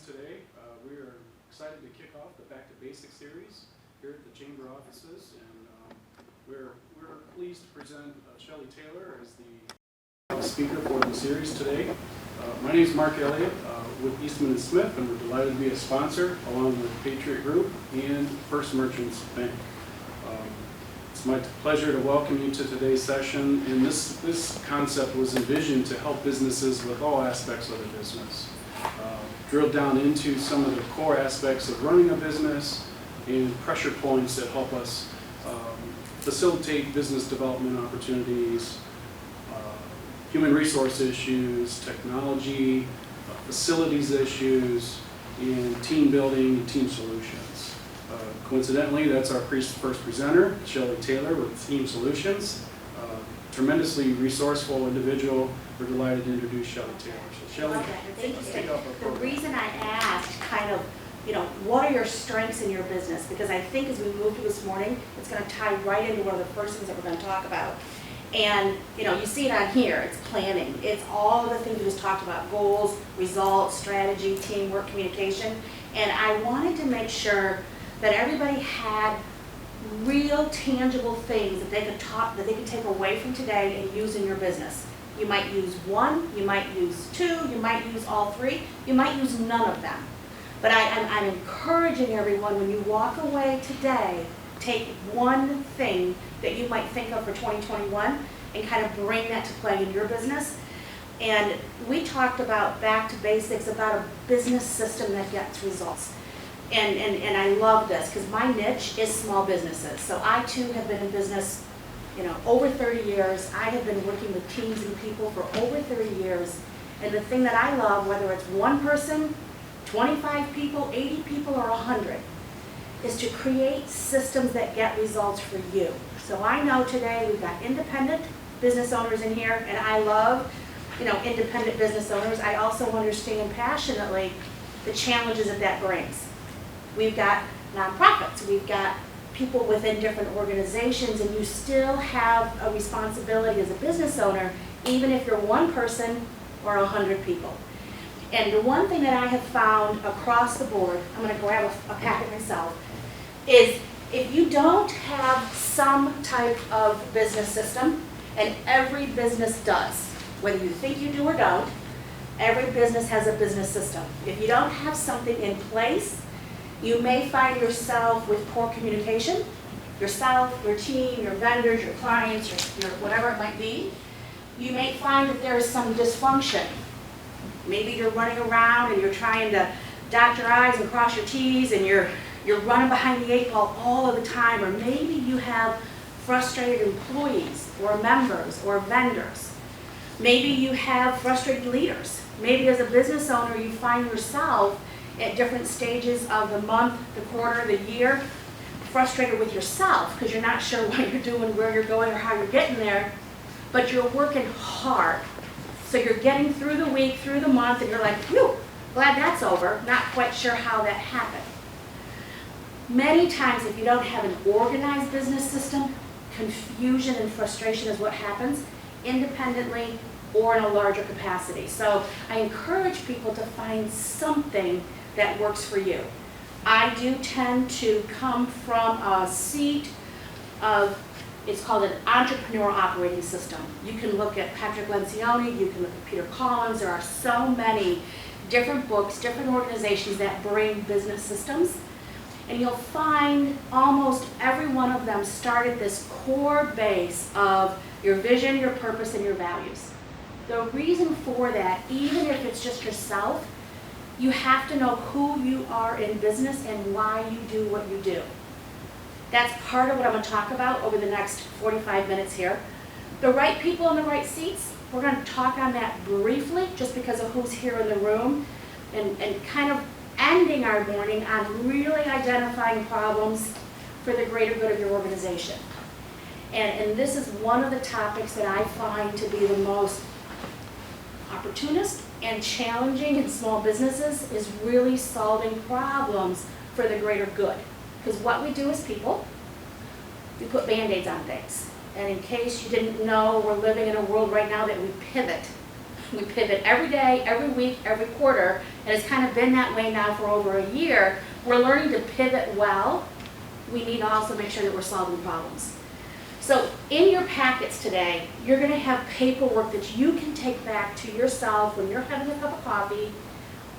Today, we are excited to kick off the Back to Basics series here at the Chamber offices, and we're pleased to present Shelley Taylor as the speaker for the series today. My name is Mark Elliott with Eastman & Smith, and we're delighted to be a sponsor along with Patriot Group and First Merchants Bank. It's my pleasure to welcome you to today's session, and this concept was envisioned to help businesses with all aspects of their business. Drill down into some of the core aspects of running a business and pressure points that help us facilitate business development opportunities, human resource issues, technology, facilities issues, and team building and team solutions. Coincidentally, that's our first presenter, Shelley Taylor with Team Solutions. Tremendously resourceful individual. We're delighted to introduce Shelley Taylor. So Shelley, let's take off our The program. reason I asked what are your strengths in your business? Because I think as we move to this morning, it's going to tie right into one of the first things that we're going to talk about. And you see it on here, it's planning. It's all of the things we just talked about, goals, results, strategy, teamwork, communication. And I wanted to make sure that everybody had real tangible things that they could take away from today and use in your business. You might use one, you might use two, you might use all three, you might use none of them. But I'm encouraging everyone, when you walk away today, take one thing that you might think of for 2021 and kind of bring that to play in your business. And we talked about Back to Basics, about a business system that gets results. And I love this because my niche is small businesses. So I too have been in business over 30 years. I have been working with teams and people for over 30 years. And the thing that I love, whether it's one person, 25 people, 80 people, or 100, is to create systems that get results for you. So I know today we've got independent business owners in here, and I love independent business owners. I also understand passionately the challenges that brings. We've got nonprofits, we've got people within different organizations, and you still have a responsibility as a business owner, even if you're one person or 100 people. And the one thing that I have found across the board, I'm going to grab a packet myself, is if you don't have some type of business system, and every business does, whether you think you do or don't, every business has a business system. If you don't have something in place, you may find yourself with poor communication, yourself, your team, your vendors, your clients, your whatever it might be. You may find that there is some dysfunction. Maybe you're running around and you're trying to dot your I's and cross your T's, and you're running behind the 8 ball all of the time. Or maybe you have frustrated employees or members or vendors. Maybe you have frustrated leaders. Maybe as a business owner you find yourself at different stages of the month, the quarter, the year, frustrated with yourself because you're not sure what you're doing, where you're going, or how you're getting there, but you're working hard. So you're getting through the week, through the month, and you're like, whew, glad that's over, not quite sure how that happened. Many times if you don't have an organized business system, confusion and frustration is what happens, independently or in a larger capacity. So I encourage people to find something that works for you. I do tend to come from a seat of, it's called an entrepreneurial operating system. You can look at Patrick Lencioni, you can look at Peter Collins. There are so many different books, different organizations that bring business systems. And you'll find almost every one of them start at this core base of your vision, your purpose, and your values. The reason for that, even if it's just yourself, you have to know who you are in business and why you do what you do. That's part of what I'm going to talk about over the next 45 minutes here. The right people in the right seats, we're going to talk on that briefly just because of who's here in the room, and kind of ending our morning on really identifying problems for the greater good of your organization. And this is one of the topics that I find to be the most opportunist and challenging in small businesses, is really solving problems for the greater good. Because what we do as people, we put Band-Aids on things. And in case you didn't know, we're living in a world right now that we pivot. We pivot every day, every week, every quarter, and it's kind of been that way now for over a year. We're learning to pivot well. We need to also make sure that we're solving problems. So in your packets today, you're going to have paperwork that you can take back to yourself when you're having a cup of coffee,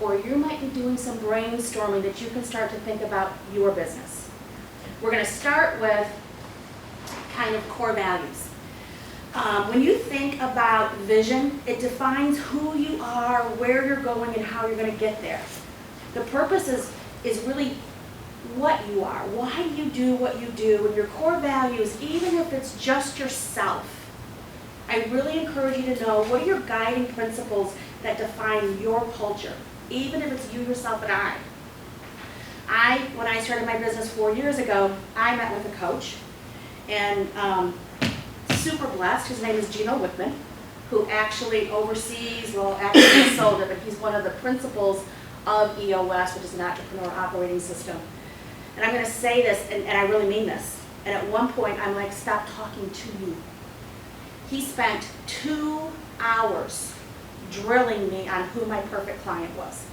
or you might be doing some brainstorming that you can start to think about your business. We're going to start with kind of core values. When you think about vision, it defines who you are, where you're going, and how you're going to get there. The purpose is really what you are, why you do what you do, and your core values, even if it's just yourself. I really encourage you to know what are your guiding principles that define your culture, even if it's you, yourself, and I. When I started my business 4 years ago, I met with a coach, and super blessed. His name is Gino Wickman, who actually oversees, well, actually he sold it, but he's one of the principals of EOS, which is an entrepreneur operating system. And I'm going to say this, and I really mean this. And at one point, I'm like, stop talking to me. He spent 2 hours drilling me on who my perfect client was.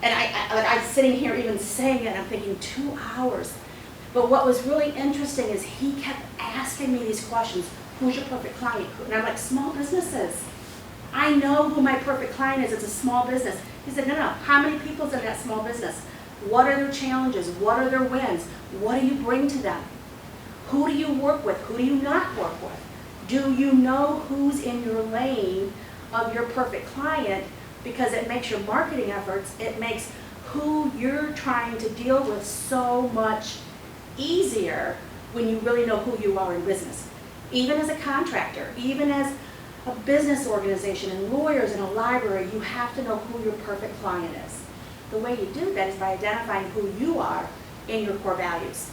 And I'm sitting here even saying it, and I'm thinking, 2 hours. But what was really interesting is he kept asking me these questions. Who's your perfect client? And I'm like, small businesses. I know who my perfect client is. It's a small business. He said, no. How many people's in that small business? What are their challenges? What are their wins? What do you bring to them? Who do you work with? Who do you not work with? Do you know who's in your lane of your perfect client? Because it makes your marketing efforts, it makes who you're trying to deal with so much easier when you really know who you are in business. Even as a contractor, even as a business organization and lawyers in a library, you have to know who your perfect client is. The way you do that is by identifying who you are in your core values.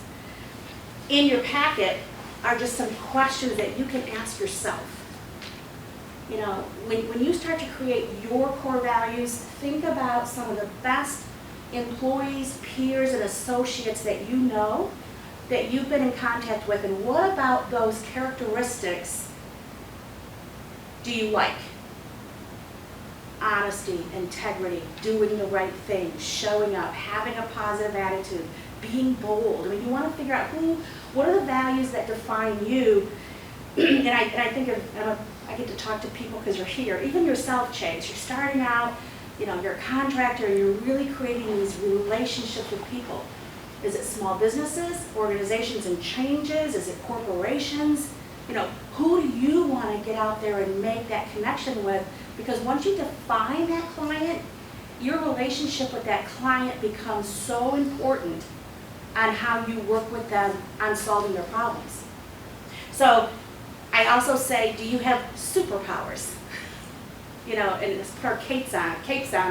In your packet are just some questions that you can ask yourself. You know, when you start to create your core values, think about some of the best employees, peers, and associates that you know, that you've been in contact with, and what about those characteristics do you like? Honesty, integrity, doing the right thing, showing up, having a positive attitude, being bold. I mean, you want to figure out what are the values that define you. And I think I get to talk to people because you're here. Even yourself, Chase. You're starting out, you know, you're a contractor, and you're really creating these relationships with people. Is it small businesses, organizations and changes? Is it corporations? You know, who do you want to get out there and make that connection with? Because once you define that client, your relationship with that client becomes so important on how you work with them on solving their problems. So I also say, do you have superpowers? You know, and it's per capes on,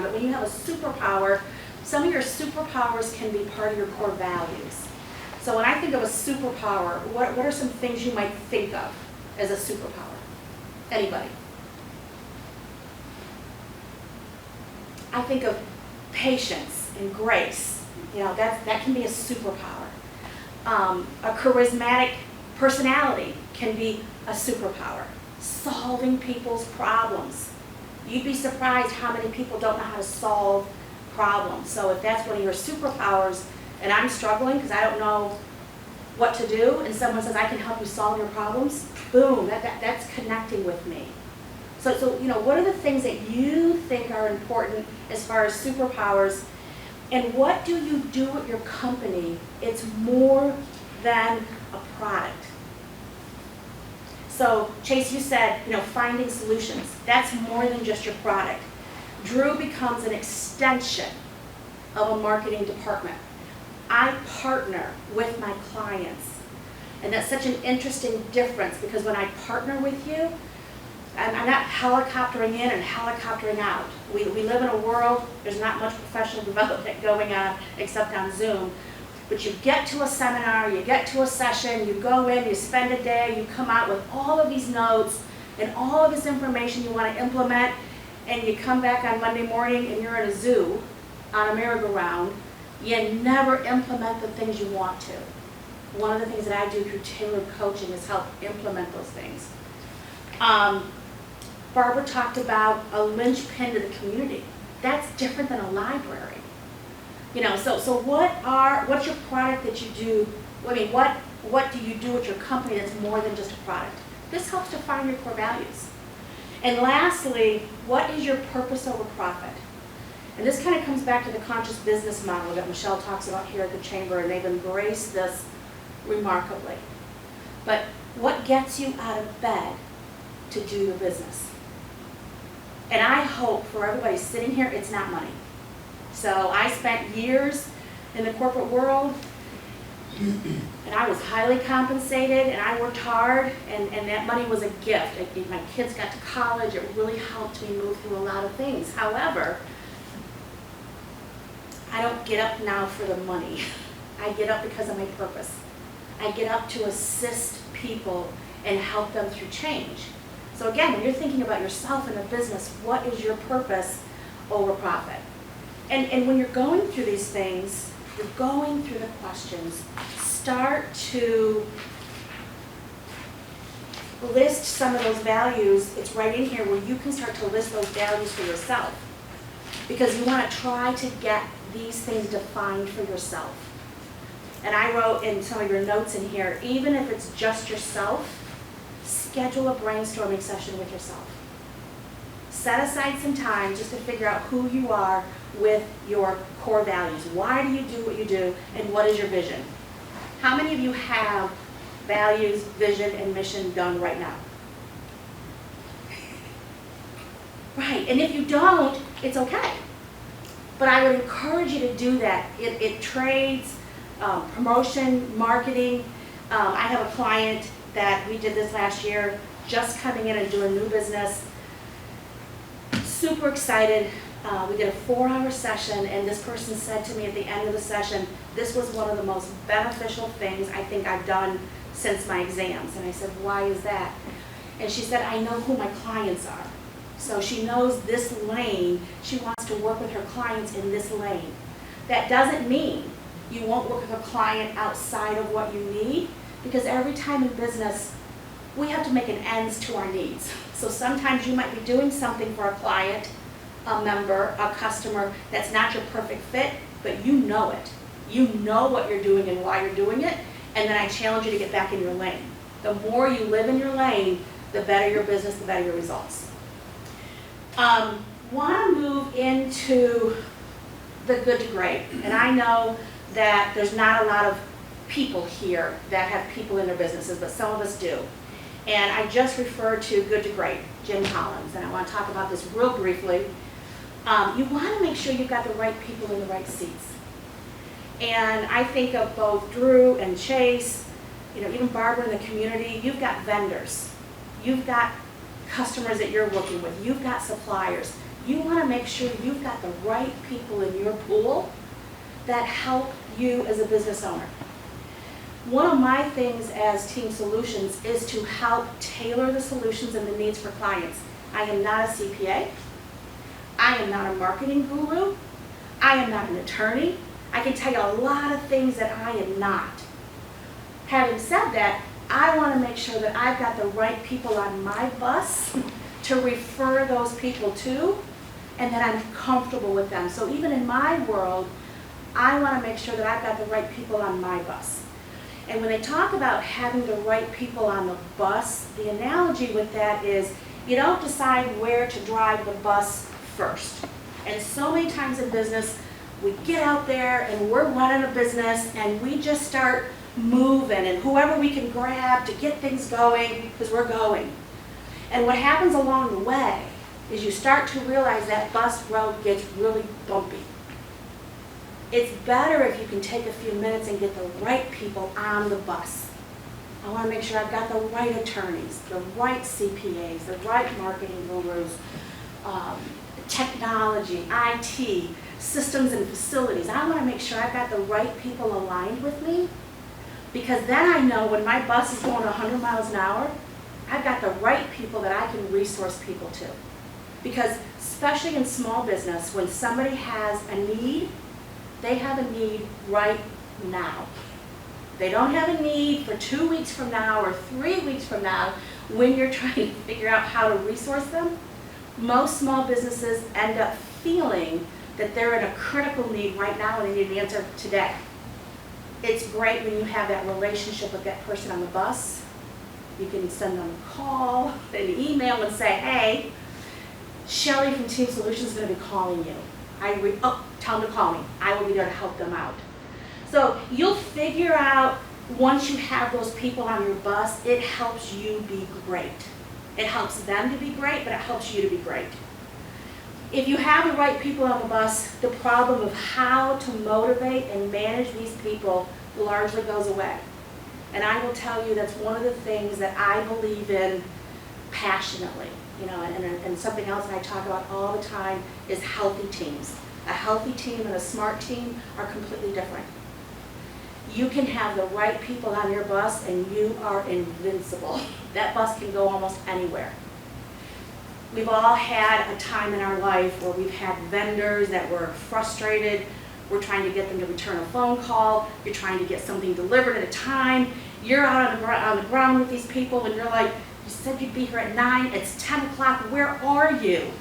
but when you have a superpower, some of your superpowers can be part of your core values. So when I think of a superpower, what are some things you might think of as a superpower? Anybody? I think of patience and grace. You know, that can be a superpower. A charismatic personality can be a superpower. Solving people's problems. You'd be surprised how many people don't know how to solve problems. So if that's one of your superpowers, and I'm struggling because I don't know what to do, and someone says, I can help you solve your problems, boom, that's connecting with me. So you know, what are the things that you think are important as far as superpowers, and what do you do at your company? It's more than a product. So Chase, you said, you know, finding solutions. That's more than just your product. Drew becomes an extension of a marketing department. I partner with my clients. And that's such an interesting difference, because when I partner with you, I'm not helicoptering in and helicoptering out. We live in a world, there's not much professional development going on except on Zoom. But you get to a seminar, you get to a session, you go in, you spend a day, you come out with all of these notes and all of this information you want to implement, and you come back on Monday morning and you're in a zoo on a merry-go-round. You never implement the things you want to. One of the things that I do through tailored coaching is help implement those things. Barbara talked about a linchpin to the community. That's different than a library. You know, so what's your product that you do? I mean, what do you do at your company that's more than just a product? This helps define your core values. And lastly, what is your purpose over profit? And this kind of comes back to the conscious business model that Michelle talks about here at the Chamber, and they've embraced this remarkably. But what gets you out of bed to do your business? And I hope for everybody sitting here, it's not money. So I spent years in the corporate world, and I was highly compensated, and I worked hard, and that money was a gift. My kids got to college. It really helped me move through a lot of things. However, I don't get up now for the money. I get up because of my purpose. I get up to assist people and help them through change. So again, when you're thinking about yourself in a business, what is your purpose over profit? And when you're going through these things, you're going through the questions, start to list some of those values. It's right in here where you can start to list those values for yourself, because you want to try to get these things defined for yourself. And I wrote in some of your notes in here, even if it's just yourself, schedule a brainstorming session with yourself. Set aside some time just to figure out who you are with your core values. Why do you do what you do, and what is your vision? How many of you have values, vision, and mission done right now? Right, and if you don't, it's okay. But I would encourage you to do that. It trades, promotion, marketing. I have a client that we did this last year, just coming in and doing new business. Super excited. We did a 4-hour session, and this person said to me at the end of the session, this was one of the most beneficial things I think I've done since my exams. And I said, why is that? And she said, I know who my clients are. So she knows this lane. She wants to work with her clients in this lane. That doesn't mean you won't work with a client outside of what you need, because every time in business, we have to make an ends to our needs. So sometimes you might be doing something for a client, a member, a customer that's not your perfect fit, but you know it. You know what you're doing and why you're doing it, and then I challenge you to get back in your lane. The more you live in your lane, the better your business, the better your results. Want to move into the good to great, and I know that there's not a lot of people here that have people in their businesses, but some of us do. And I just referred to good to great, Jim Collins, and I want to talk about this real briefly. You want to make sure you've got the right people in the right seats. And I think of both Drew and Chase, even Barbara in the community. You've got vendors. You've got customers that you're working with. You've got suppliers. You want to make sure you've got the right people in your pool that help you as a business owner. One of my things as Team Solutions is to help tailor the solutions and the needs for clients. I am not a CPA. I am not a marketing guru. I am not an attorney. I can tell you a lot of things that I am not. Having said that, I want to make sure that I've got the right people on my bus to refer those people to, and that I'm comfortable with them. So even in my world, I want to make sure that I've got the right people on my bus. And when they talk about having the right people on the bus, the analogy with that is you don't decide where to drive the bus first. And so many times in business, we get out there and we're running a business and we just start moving, and whoever we can grab to get things going, because we're going. And what happens along the way is you start to realize that bus road gets really bumpy. It's better if you can take a few minutes and get the right people on the bus. I want to make sure I've got the right attorneys, the right CPAs, the right marketing gurus, technology, IT, systems and facilities. I want to make sure I've got the right people aligned with me, because then I know when my bus is going 100 miles an hour, I've got the right people that I can resource people to. Because especially in small business, when somebody has a need, they have a need right now. They don't have a need for 2 weeks from now or 3 weeks from now when you're trying to figure out how to resource them, most small businesses end up feeling that they're in a critical need right now and they need an answer today. It's great when you have that relationship with that person on the bus. You can send them a call, an email, and say, hey, Shelly from Team Solutions is going to be calling you. Tell them to call me. I will be there to help them out. So you'll figure out, once you have those people on your bus, it helps you be great. It helps them to be great, but it helps you to be great. If you have the right people on the bus, the problem of how to motivate and manage these people largely goes away. And I will tell you that's one of the things that I believe in passionately. And something else that I talk about all the time is healthy teams. A healthy team and a smart team are completely different. You can have the right people on your bus and you are invincible. That bus can go almost anywhere. We've all had a time in our life where we've had vendors that were frustrated. We're trying to get them to return a phone call. You're trying to get something delivered at a time. You're out on the ground with these people and you're like, you said you'd be here at 9, it's 10 o'clock, where are you?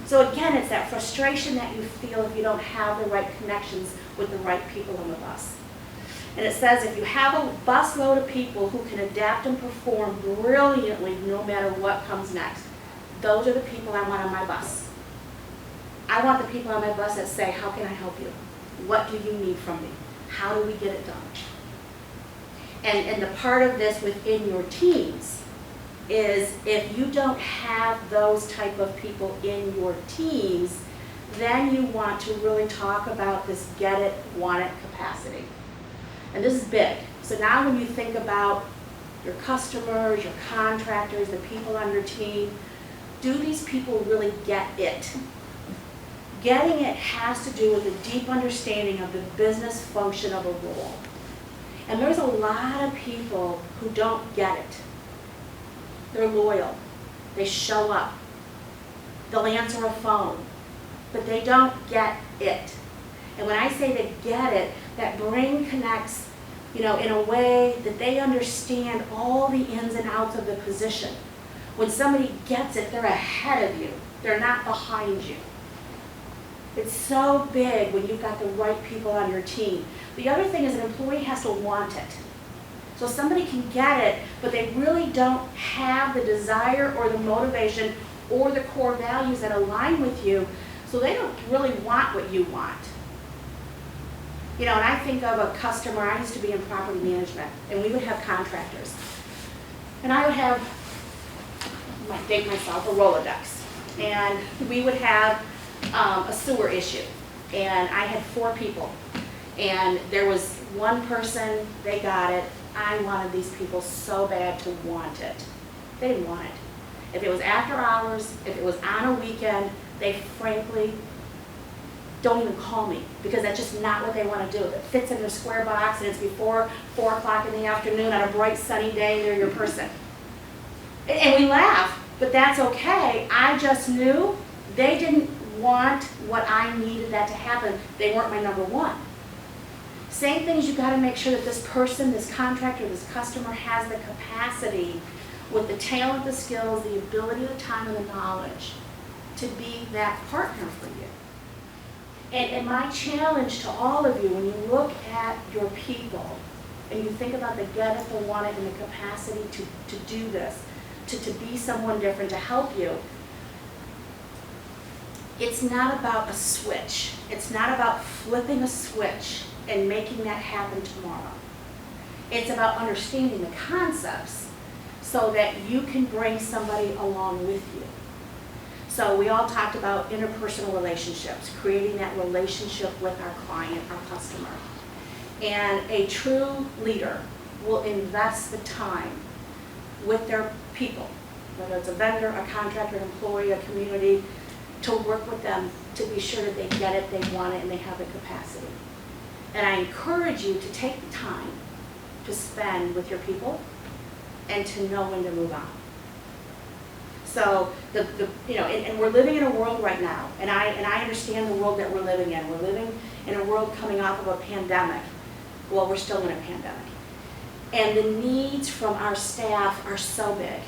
So again, it's that frustration that you feel if you don't have the right connections with the right people on the bus. And it says if you have a bus load of people who can adapt and perform brilliantly no matter what comes next, those are the people I want on my bus. I want the people on my bus that say, how can I help you? What do you need from me? How do we get it done? And the part of this within your teams is if you don't have those type of people in your teams, then you want to really talk about this get it, want it capacity. And this is big. So now when you think about your customers, your contractors, the people on your team, do these people really get it? Getting it has to do with a deep understanding of the business function of a role. And there's a lot of people who don't get it. They're loyal. They show up. They'll answer a phone. But they don't get it. And when I say they get it, that brain connects, in a way that they understand all the ins and outs of the position. When somebody gets it, they're ahead of you. They're not behind you. It's so big when you've got the right people on your team. The other thing is an employee has to want it. So somebody can get it, but they really don't have the desire or the motivation or the core values that align with you, so they don't really want what you want. And I think of a customer, I used to be in property management, and we would have contractors. And I would have, I might date myself, a Rolodex. And we would have a sewer issue. And I had 4 people. And there was one person, they got it. I wanted these people so bad to want it. They didn't want it. If it was after hours, if it was on a weekend, they frankly don't even call me because that's just not what they want to do. If it fits in their square box and it's before 4 o'clock in the afternoon on a bright sunny day, they're your person. And we laugh, but that's okay. I just knew they didn't want what I needed that to happen. They weren't my number one. Same thing as you got to make sure that this person, this contractor, this customer has the capacity with the talent, the skills, the ability, the time, and the knowledge to be that partner for you. And my challenge to all of you, when you look at your people and you think about the get it, the want it, and the capacity to do this, to be someone different, to help you, it's not about a switch. It's not about flipping a switch and making that happen tomorrow. It's about understanding the concepts so that you can bring somebody along with you. So we all talked about interpersonal relationships, creating that relationship with our client, our customer. And a true leader will invest the time with their people, whether it's a vendor, a contractor, an employee, a community, to work with them to be sure that they get it, they want it, and they have the capacity. And I encourage you to take the time to spend with your people and to know when to move on. So and we're living in a world right now, and I understand the world that we're living in. We're living in a world coming off of a pandemic. Well, we're still in a pandemic. And the needs from our staff are so big.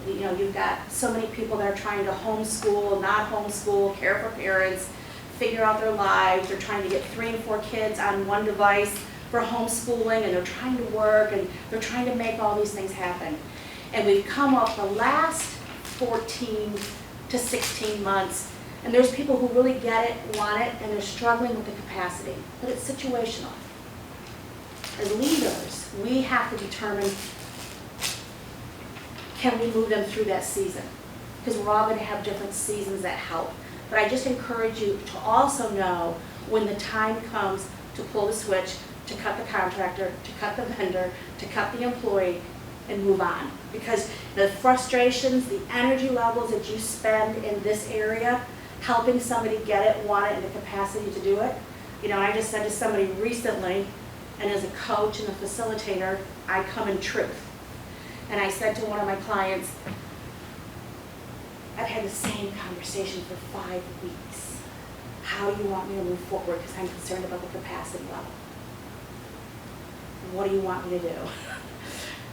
You know, you've got so many people that are trying to homeschool, not homeschool, care for parents, figure out their lives. They're trying to get 3 and 4 kids on one device for homeschooling, and they're trying to work, and they're trying to make all these things happen. And we've come up the last 14 to 16 months, and there's people who really get it, want it, and they're struggling with the capacity, but it's situational. As leaders, we have to determine, can we move them through that season? Because we're all going to have different seasons that help. But I just encourage you to also know when the time comes to pull the switch, to cut the contractor, to cut the vendor, to cut the employee, and move on. Because the frustrations, the energy levels that you spend in this area, helping somebody get it, want it, and the capacity to do it. You know, I just said to somebody recently, and as a coach and a facilitator, I come in truth. And I said to one of my clients, I've had the same conversation for 5 weeks. How do you want me to move forward? Because I'm concerned about the capacity level. What do you want me to do?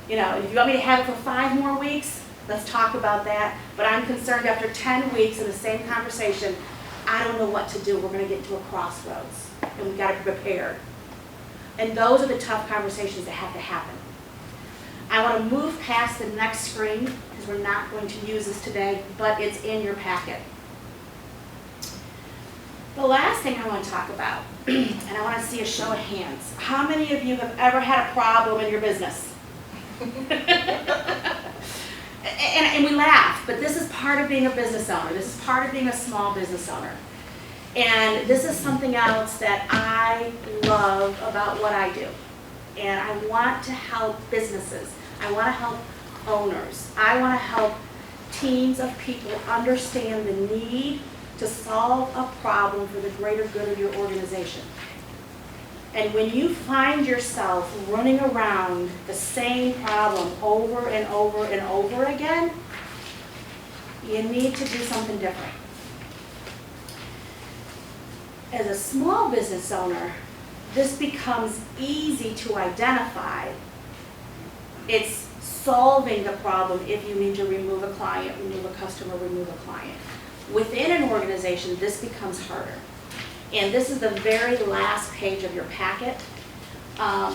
You know, if you want me to have it for 5 more weeks, let's talk about that. But I'm concerned after 10 weeks in the same conversation, I don't know what to do. We're going to get to a crossroads, and we've got to be prepared. And those are the tough conversations that have to happen. I want to move past the next screen, because we're not going to use this today, but it's in your packet. The last thing I want to talk about, and I want to see a show of hands. How many of you have ever had a problem in your business? and we laugh, but this is part of being a business owner. This is part of being a small business owner. And this is something else that I love about what I do. And I want to help businesses. I want to help owners. I want to help teams of people understand the need to solve a problem for the greater good of your organization. And when you find yourself running around the same problem over and over and over again, you need to do something different. As a small business owner, this becomes easy to identify. It's solving the problem if you need to remove a client, remove a customer, remove a client. Within an organization, this becomes harder. And this is the very last page of your packet. I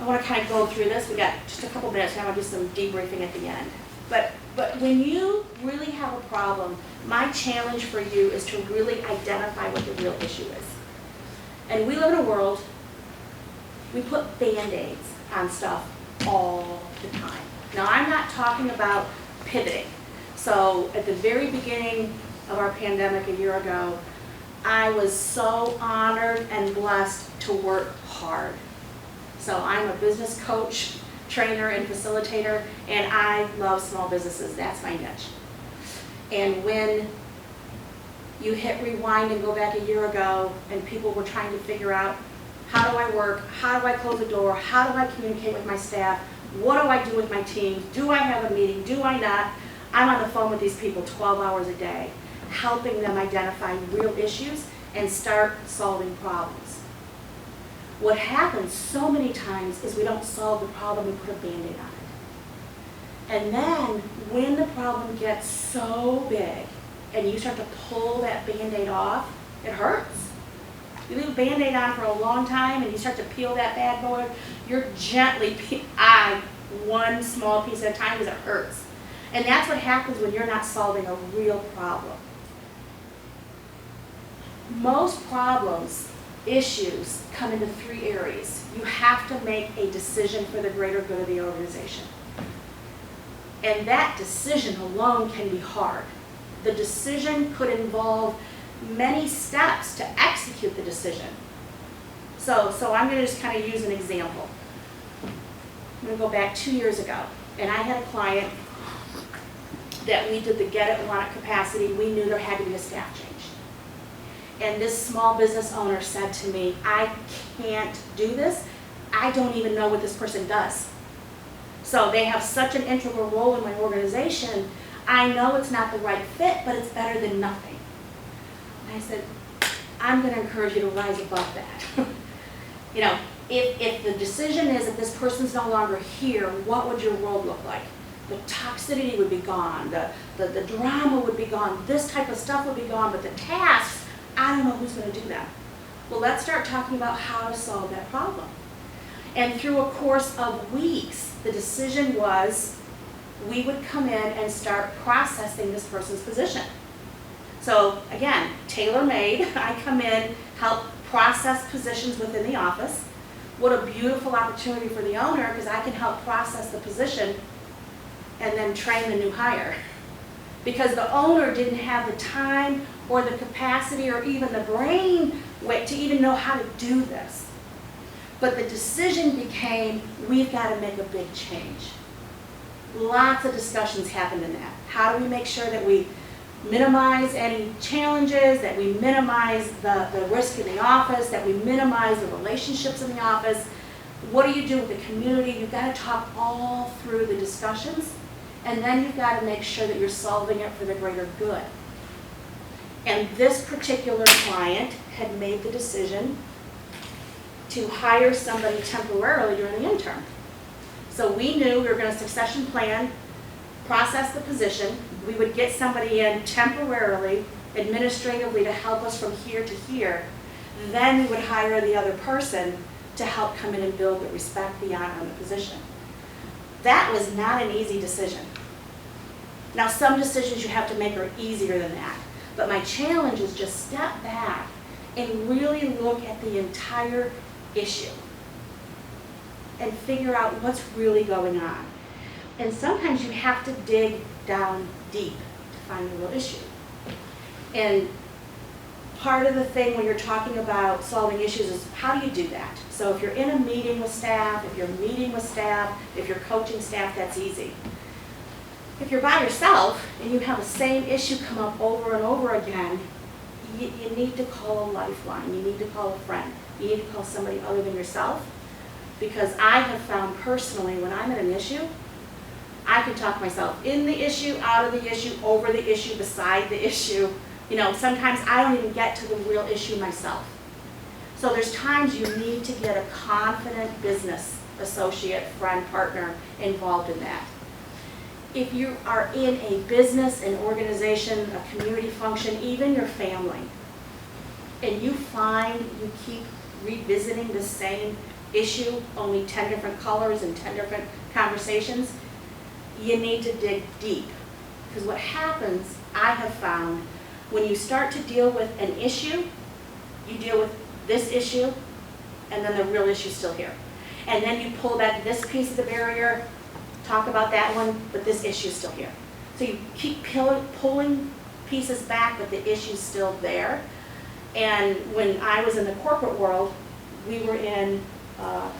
want to kind of go through this. We got just a couple minutes, and I want to do some debriefing at the end. But when you really have a problem, my challenge for you is to really identify what the real issue is. And we live in a world, we put Band-Aids on stuff all the time. Now, I'm not talking about pivoting. So at the very beginning of our pandemic a year ago, I was so honored and blessed to work hard. So I'm a business coach, trainer, and facilitator, and I love small businesses. That's my niche. And when you hit rewind and go back a year ago, and people were trying to figure out, how do I work? How do I close the door? How do I communicate with my staff? What do I do with my team? Do I have a meeting? Do I not? I'm on the phone with these people 12 hours a day, helping them identify real issues and start solving problems. What happens so many times is we don't solve the problem, we put a Band-Aid on it. And then when the problem gets so big and you start to pull that Band-Aid off, it hurts. You leave a Band-Aid on for a long time and you start to peel that bad boy, you're gently one small piece at a time because it hurts. And that's what happens when you're not solving a real problem. Most problems, issues, come into 3 areas. You have to make a decision for the greater good of the organization. And that decision alone can be hard. The decision could involve many steps to execute the decision. So I'm going to just kind of use an example. I'm going to go back 2 years ago, and I had a client that we did the get it, want it capacity. We knew there had to be a staff change. And this small business owner said to me, I can't do this. I don't even know what this person does. So they have such an integral role in my organization. I know it's not the right fit, but it's better than nothing. And I said, I'm going to encourage you to rise above that. You know, if the decision is that this person's no longer here, what would your world look like? the toxicity would be gone, the drama would be gone, this type of stuff would be gone, but the tasks, I don't know who's going to do them. Well, let's start talking about how to solve that problem. And through a course of weeks, the decision was we would come in and start processing this person's position. So again, tailor-made, I come in, help process positions within the office. What a beautiful opportunity for the owner, because I can help process the position and then train the new hire. Because the owner didn't have the time or the capacity or even the brain to even know how to do this. But the decision became, we've got to make a big change. Lots of discussions happened in that. How do we make sure that we minimize any challenges, that we minimize the risk in the office, that we minimize the relationships in the office? What do you do with the community? You've got to talk all through the discussions, and then you've got to make sure that you're solving it for the greater good. And this particular client had made the decision to hire somebody temporarily during the interim. So we knew we were going to succession plan, process the position. We would get somebody in temporarily, administratively, to help us from here to here. Then we would hire the other person to help come in and build the respect, the honor, and the position. That was not an easy decision. Now, some decisions you have to make are easier than that. But my challenge is just step back and really look at the entire issue and figure out what's really going on. And sometimes you have to dig down deep to find the real issue. And part of the thing when you're talking about solving issues is how do you do that? So if you're in a meeting with staff, if you're meeting with staff, if you're coaching staff, that's easy. If you're by yourself and you have the same issue come up over and over again, you need to call a lifeline. You need to call a friend. You need to call somebody other than yourself. Because I have found personally when I'm at an issue, I can talk myself in the issue, out of the issue, over the issue, beside the issue. You know, sometimes I don't even get to the real issue myself. So there's times you need to get a confident business associate, friend, partner involved in that. If you are in a business, an organization, a community function, even your family, and you find you keep revisiting the same issue, only 10 different colors and 10 different conversations, you need to dig deep. Because what happens, I have found, when you start to deal with an issue, you deal with this issue, and then the real issue is still here. And then you pull back this piece of the barrier, talk about that one, but this issue is still here. So you keep pulling pieces back, but the issue's still there. And when I was in the corporate world, we were in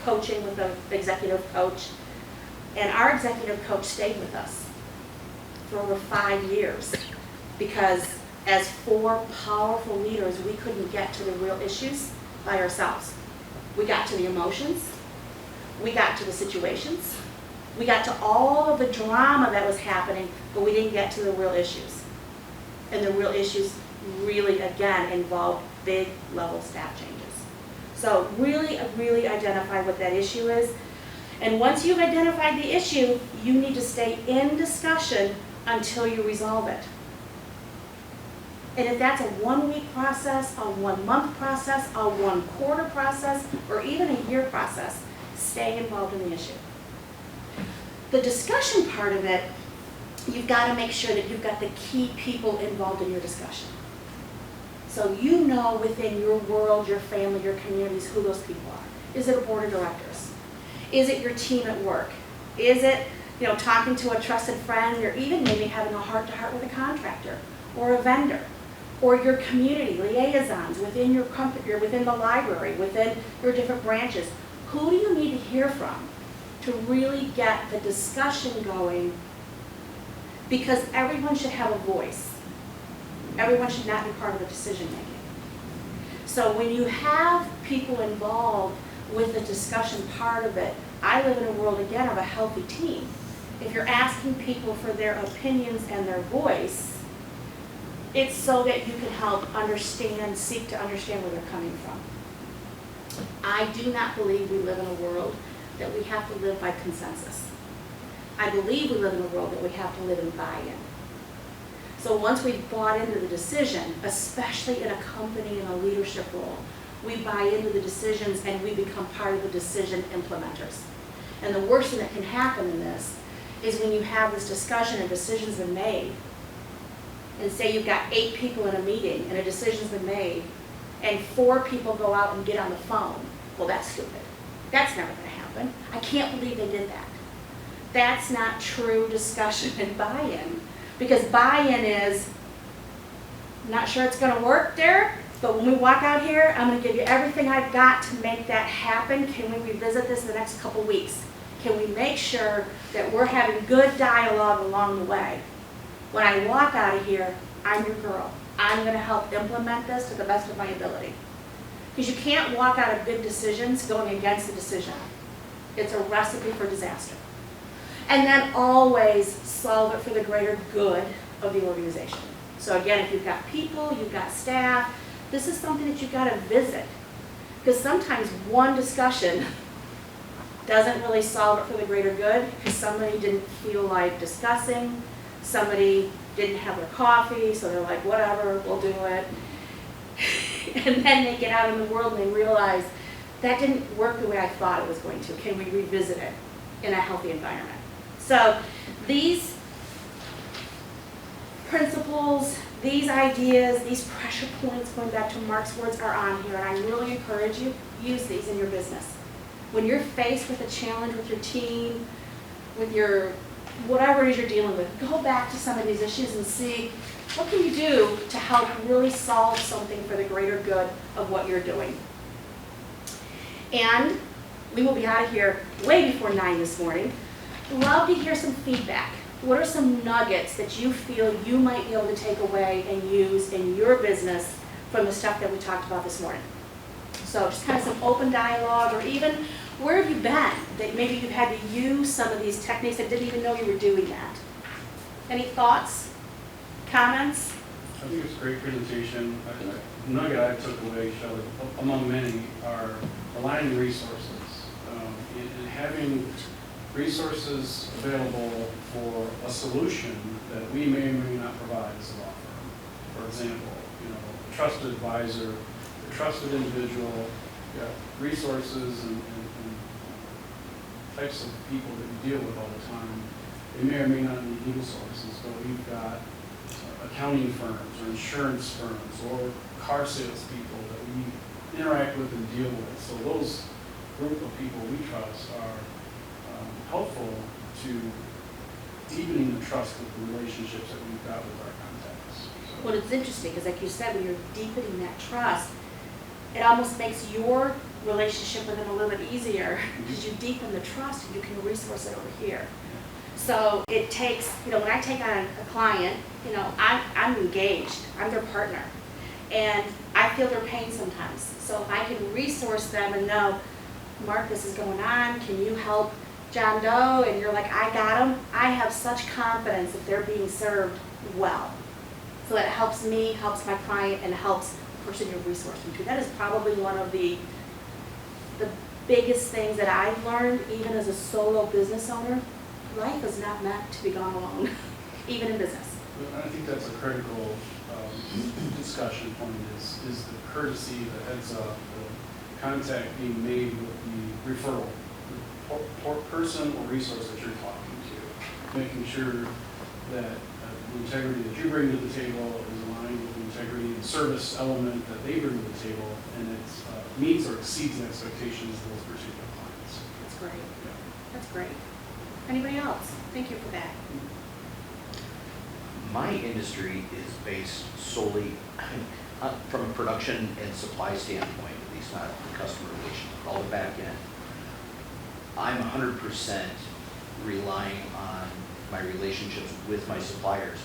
coaching with an executive coach, and our executive coach stayed with us for over 5 years because as 4 powerful leaders, we couldn't get to the real issues by ourselves. We got to the emotions, we got to the situations, we got to all of the drama that was happening, but we didn't get to the real issues. And the real issues really, again, involved big level staff changes. So really identify what that issue is. And once you've identified the issue, you need to stay in discussion until you resolve it. And if that's a 1-week process, a 1-month process, a 1-quarter process, or even a year process, stay involved in the issue. The discussion part of it, you've got to make sure that you've got the key people involved in your discussion. So you know within your world, your family, your communities, who those people are. Is it a board of directors? Is it your team at work? Is it, talking to a trusted friend, or even maybe having a heart-to-heart with a contractor or a vendor, or your community liaisons within your company, or within the library, within your different branches? Who do you need to hear from to really get the discussion going? Because everyone should have a voice. Everyone should not be part of the decision making. So when you have people involved with the discussion part of it, I live in a world, again, of a healthy team. If you're asking people for their opinions and their voice, it's so that you can help seek to understand where they're coming from. I do not believe we live in a world that we have to live by consensus. I believe we live in a world that we have to live in buy-in. So once we've bought into the decision, especially in a company in a leadership role, we buy into the decisions and we become part of the decision implementers. And the worst thing that can happen in this is when you have this discussion and decisions been made, and say you've got 8 people in a meeting and a decision's been made, and 4 people go out and get on the phone. Well, that's stupid. That's never going to happen. I can't believe they did that. That's not true discussion and buy-in. Because buy-in is, not sure it's going to work, Derek, but when we walk out here, I'm going to give you everything I've got to make that happen. Can we revisit this in the next couple weeks? Can we make sure that we're having good dialogue along the way? When I walk out of here, I'm your girl. I'm going to help implement this to the best of my ability. Because you can't walk out of good decisions going against the decision. It's a recipe for disaster. And then always solve it for the greater good of the organization. So again, if you've got people, you've got staff, this is something that you've got to visit. Because sometimes one discussion doesn't really solve it for the greater good because somebody didn't feel like discussing, somebody didn't have their coffee, so they're like, whatever, we'll do it. And then they get out in the world and they realize that didn't work the way I thought it was going to. Can we revisit it in a healthy environment? So these principles, these ideas, these pressure points, going back to Mark's words, are on here, and I really encourage you, use these in your business. When you're faced with a challenge with your team, with your whatever it is you're dealing with, go back to some of these issues and see what can you do to help really solve something for the greater good of what you're doing. And we will be out of here way before 9 this morning. Love to hear some feedback. What are some nuggets that you feel you might be able to take away and use in your business from the stuff that we talked about this morning? So just kind of some open dialogue, or even where have you been that maybe you've had to use some of these techniques and didn't even know you were doing that? Any thoughts, comments? I think it's a great presentation. A nugget I took away, Shelley, among many, are aligning resources and having resources available for a solution that we may or may not provide as a law firm. For example, a trusted advisor, a trusted individual, resources and types of people that we deal with all the time. They may or may not need legal sources, but we've got accounting firms or insurance firms or car salespeople that we interact with and deal with. So those group of people we trust are helpful to deepening the trust of the relationships that we've got with our contacts. So. Well, it's interesting because, like you said, when you're deepening that trust, it almost makes your relationship with them a little bit easier because you deepen the trust and you can resource it over here. So it takes, when I take on a client, I'm engaged, I'm their partner, and I feel their pain sometimes. So if I can resource them and know, Mark, this is going on, can you help John Doe? And you're like, I got them. I have such confidence that they're being served well. So that helps me, helps my client, and helps the person you're resourcing to. That is probably one of the biggest things that I've learned, even as a solo business owner. Life is not meant to be gone alone, even in business. I think that's a critical discussion point is the courtesy, the heads up, the contact being made with the referral, the person or resource that you're talking to, making sure that the integrity that you bring to the table is aligned with the integrity and service element that they bring to the table, and it meets or exceeds the expectations of those particular clients. That's great. Yeah. That's great. Anybody else? Thank you for that. My industry is based solely from a production and supply standpoint, at least not the customer relations, but all the back end. I'm 100% relying on my relationships with my suppliers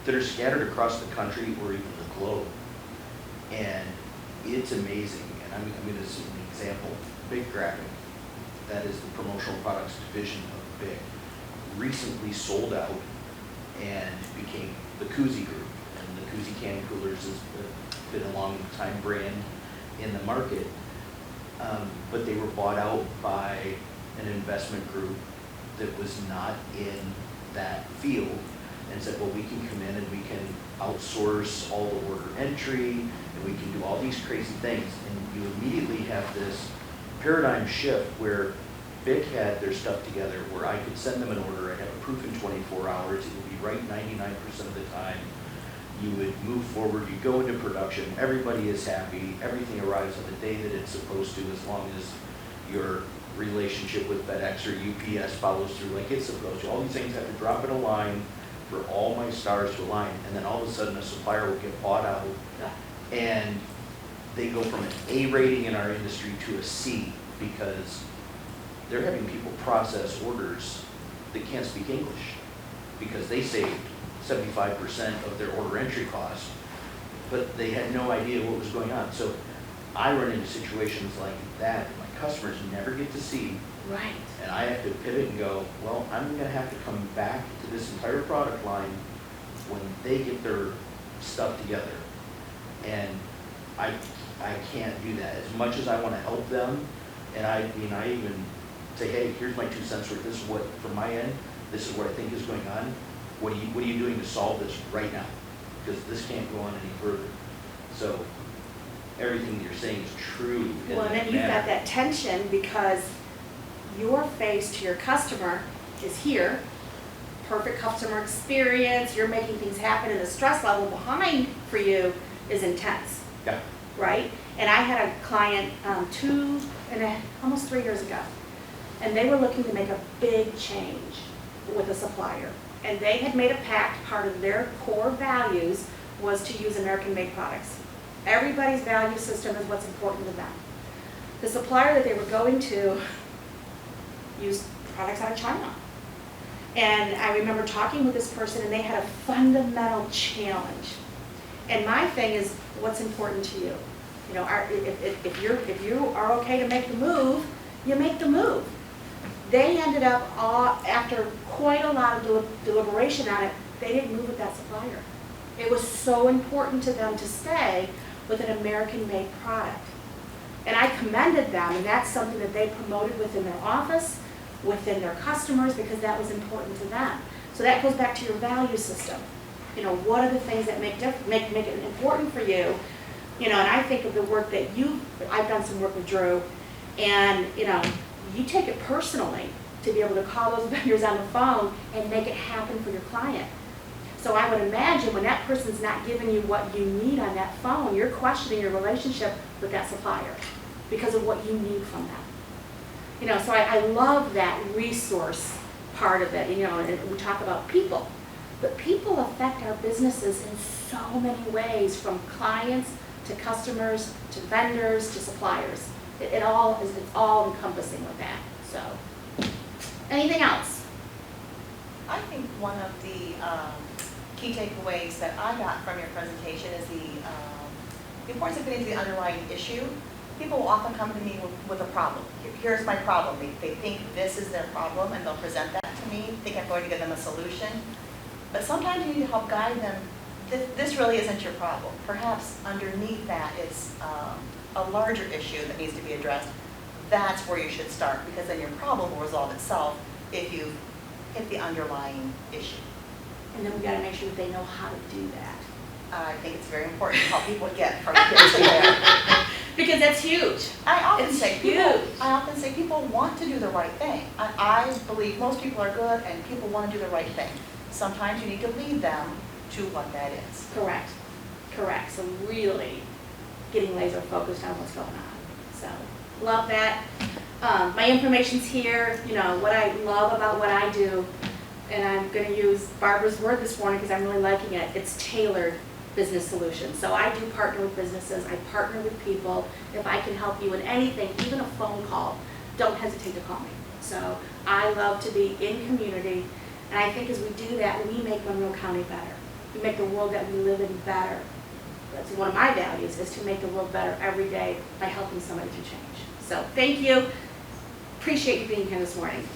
that are scattered across the country or even the globe. And it's amazing. And I'm going to see an example. Big Graphic, that is the promotional products division of Big, recently sold out and became the Koozie Group. And the Koozie Can Coolers has been a long time brand in the market, but they were bought out by an investment group that was not in that field and said, well, we can come in and we can outsource all the order entry and we can do all these crazy things. And you immediately have this paradigm shift where Vic had their stuff together where I could send them an order, I'd have a proof in 24 hours, it would be right 99% of the time. You would move forward, you go into production, everybody is happy, everything arrives on the day that it's supposed to, as long as your relationship with FedEx or UPS follows through like it's supposed to. All these things have to drop in a line for all my stars to align, and then all of a sudden a supplier will get bought out, and they go from an A rating in our industry to a C because they're having people process orders that can't speak English because they saved 75% of their order entry cost, but they had no idea what was going on. So I run into situations like that my customers never get to see. Right. And I have to pivot and go, well, I'm gonna have to come back to this entire product line when they get their stuff together. And I can't do that. As much as I wanna help them, and I even say, hey, here's my 2 cents worth, this is what, from my end, this is what I think is going on. What are you doing to solve this right now? Because this can't go on any further. So everything you're saying is true. Well, and then you've got that tension because your face to your customer is here, perfect customer experience, you're making things happen, and the stress level behind for you is intense. Yeah. Right? And I had a client almost 3 years ago, and they were looking to make a big change with a supplier. And they had made a pact, part of their core values was to use American-made products. Everybody's value system is what's important to them. The supplier that they were going to used products out of China. And I remember talking with this person, and they had a fundamental challenge. And my thing is, what's important to you? You know, if you are okay to make the move, you make the move. They ended up, after quite a lot of deliberation on it, they didn't move with that supplier. It was so important to them to stay with an American-made product. And I commended them, and that's something that they promoted within their office, within their customers, because that was important to them. So that goes back to your value system. You know, what are the things that make it important for you? You know, and I think of the work that I've done some work with Drew, and you know, you take it personally to be able to call those vendors on the phone and make it happen for your client. So I would imagine when that person's not giving you what you need on that phone, you're questioning your relationship with that supplier because of what you need from them. You know, so I love that resource part of it. You know, and we talk about people, but people affect our businesses in so many ways, from clients to customers to vendors to suppliers. It's all encompassing with that. So, anything else? I think one of the key takeaways that I got from your presentation is the importance of getting to the underlying issue. People will often come to me with a problem. Here's my problem. They think this is their problem, and they'll present that to me, think I'm going to give them a solution. But sometimes you need to help guide them. This really isn't your problem. Perhaps underneath that it's a larger issue that needs to be addressed. That's where you should start, because then your problem will resolve itself if you hit the underlying issue. And then we got to make sure that they know how to do that. I think it's very important to help people get from here to there. Because that's huge. I often say huge. People want to do the right thing. I believe most people are good and people want to do the right thing. Sometimes you need to lead them to what that is. Correct. Correct. So really getting laser focused on what's going on. So love that. My information's here. You know, what I love about what I do, and I'm going to use Barbara's word this morning because I'm really liking it, it's tailored business solutions. So I do partner with businesses. I partner with people. If I can help you in anything, even a phone call, don't hesitate to call me. So I love to be in community, and I think as we do that, we make Monroe County better. We make the world that we live in better. That's one of my values, is to make the world better every day by helping somebody to change. So thank you. Appreciate you being here this morning.